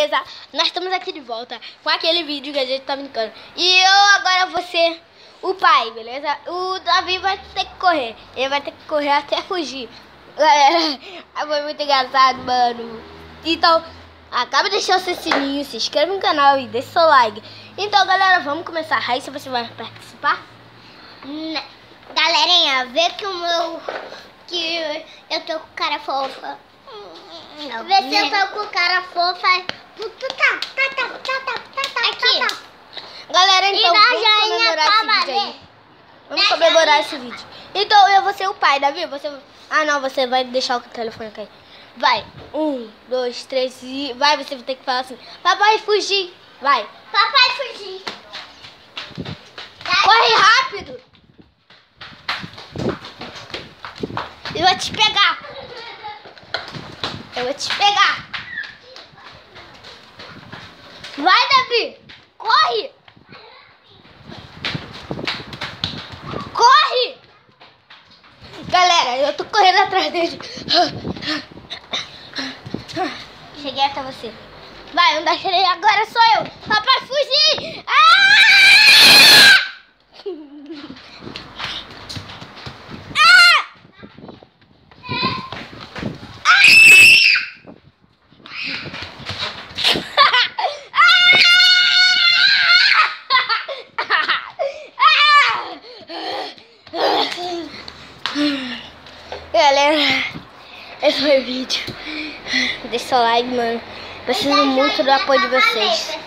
beleza? Nós estamos aqui de volta com aquele vídeo que a gente tá brincando. E eu agora vou ser o pai, beleza? O Davi vai ter que correr. Ele vai ter que correr até fugir. Galera, foi muito engraçado, mano. Então, acaba de deixar o seu sininho, se inscreve no canal e deixa o seu like. Então, galera, vamos começar. Raíssa, você vai participar? Galerinha, vê que eu tô com cara fofa. Vê se eu tô com cara fofa. Aqui. Galera, então vamos comemorar esse vídeo aí. Vamos comemorar esse vídeo. Então eu vou ser o pai, Davi. Ah, não, você vai deixar o telefone cair. Vai. 1, 2, 3 e... Vai, você vai ter que falar assim. Papai, fugir. Vai. Papai, fugir. Corre rápido. Eu vou te pegar. Eu vou te pegar. Vai, Davi. Corre. Corre. Galera, eu tô correndo atrás dele. Cheguei até você. Vai, onde achei agora sou eu. Papai, fugir. Galera, esse foi o vídeo. Deixa o like, mano. Preciso muito do apoio de vocês.